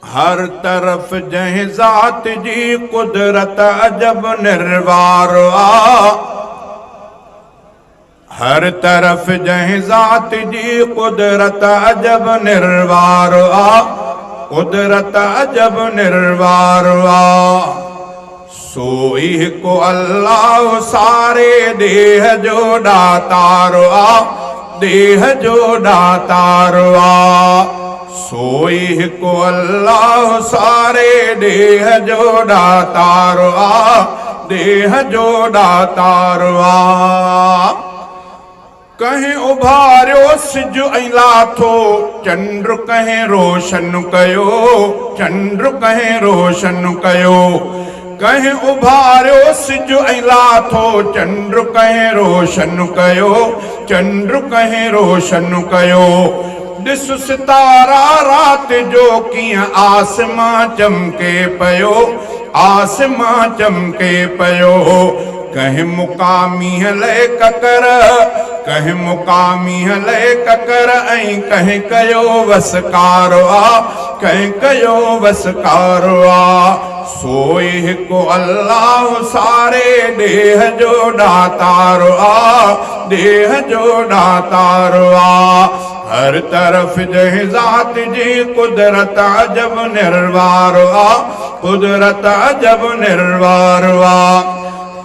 हर तरफ जंहिं ज़ात जी कुदरत अजब निर्वार आ। हर तरफ जंहिं ज़ात जी कुदरत अजब निर्वार आ। कुदरत अजब निर्वार आ। सोई को अल्लाह सारे देह जो दातार आ। देह जो दातार आ। सोई को अल्लाह सारे देह जो दातार आ। देह जो दातार आ। कहीं उभारियो सिज ऐं लाथो चंद्र कहीं रोशन कयो। चंद्र कहीं रोशन कयो। कहीं उभारियो सिज ऐं लाथो चंद्र कहीं रोशन कयो। चंद्र कहीं रोशन कयो। ॾिस सितारा रात जो कीअं आसमां चमके पियो। आसमां चमके पियो। कहीं मुकामी हले ककर। कहीं मुकामी हले ककर ऐं कहीं कयो वसकार आ। कहीं कयो वसकार आ। सोई को अल्लाह सारे देह जो दातार आ। देह जो दातार आ। हर तरफ जंहिं ज़ात जी कुदरत अजब निर्वार आ। कुदरत अजब निर्वार आ।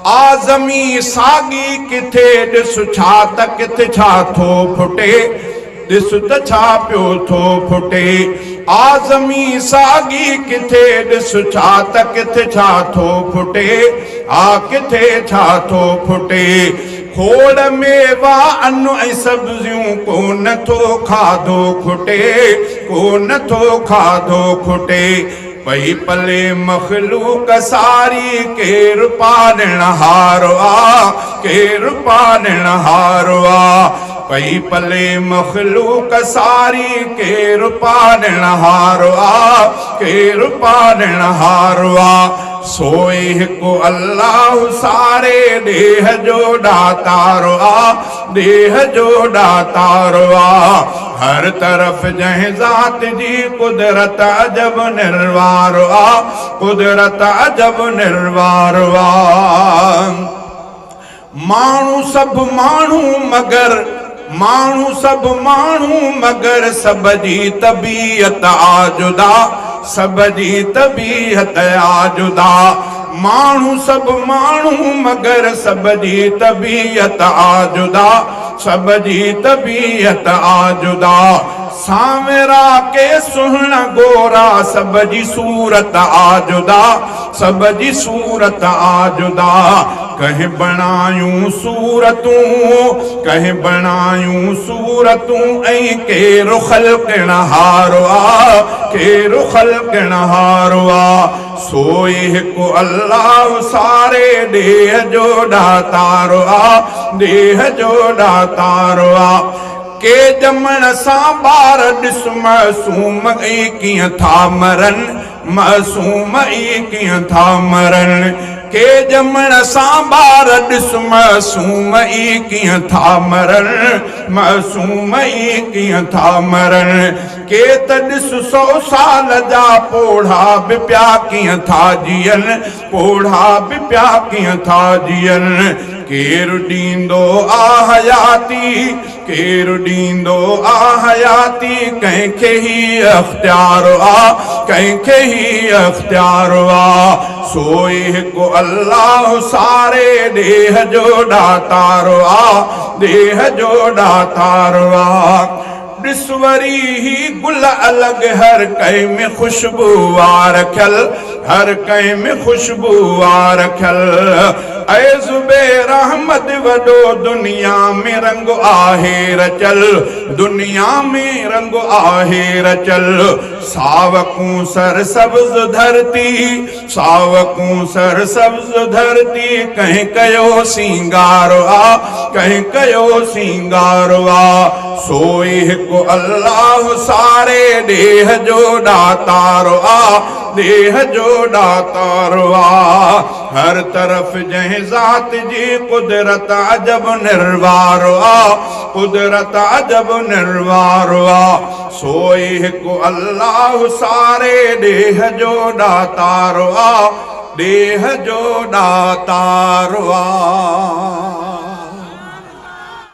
आज़मी साॻी किथे ॾिस छा त किथे छा थो फुटे। ॾिस त छा पियो थो फुटे। आज़मी साॻी किथे ॾिस छा त किथे छा थो फुटे। आ किथे छा थो फुटे। खोड़ मेवा अन्न ऐं सब्जियूं को नथो खाधो खुटे। को नथो खाधो खुटे। पई पले मखलूक सारी केरु पालणहार आ। केरु पालणहार आ। पई पले मखलूक सारी केरु पालणहार आ। केरु पालणहार आ। सोई को अल्लाह सारे देह जो दातार आ। देह जो दातार आ। हर तरफ जंहिं ज़ात जी कुदरत अजब निर्वार आ। कुदरत अजब निर्वार आ। माण्हू सभु माण्हू मगर माण्हू सभु माण्हू मगर सब जी तबीयत आ जुदा। सब जी तबीयत आ जुदा। माण्हू सभु माण्हू मगर सब जी तबीयत आ जुदा। सब जी तबीयत आ जुदा। सावरा के सुहिणा गोरा सब जी सूरत आ जुदा। सब जी सूरत आ जुदा। कहीं बणायूं सूरतूं। कहीं बणायूं सूरतूं ऐं केरु ख़ल्क़िणहार आ। केरु ख़ल्क़िणहार आ। सोई को अल्लाह सारे देह जो दातार आ। देह जो दातार आ। के ॼमण सां ॿार ॾिस मासूम ई कीअं था मरन। मासूम ई कीअं था मरन। के ॼमण सां ॿार ॾिस मासूम ई कीअं था मरन। मासूम ई कीअं था मरन। के त ॾिस 100 साल जा पोढ़ा बि पिया कीअं था जियन। पोढ़ा बि पिया कीअं था जियन। केरु ॾींदो आ हयाती। केरु ॾींदो आ हयाती। कंहिंखे ही अख़्तियार आ। कंहिंखे ही अख़्तियार आ। सोई को अल्लाह सारे देह जो दातार आ। देह जो दातार आ। ॾिस वरी ही गुल अलॻि हर कंहिं में ख़ुशबू आ रखियल। हर कंहिं में ख़ुशबू आ रखियल। ऐ ज़ुबैर अहमद वॾो दुनिया में रंग आहे रचल। दुनिया में रंग आहे रचल। सावकूं सर सब्ज़ धरती। सावकूं सर सब्ज़ धरती। कंहिं कयो सींगार आ। कंहिं कयो सींगार आ। सोई को अल्लाह सारे देह जो दातार आ। देह जो दातार आ हर तरफ जंहिं ज़ात जी कुदरत अजब निर्वार आ कुदरत अजब निर्वार आ सोई हिकु अल्लाह सारे देह जो दातार आ देह जो दातार आ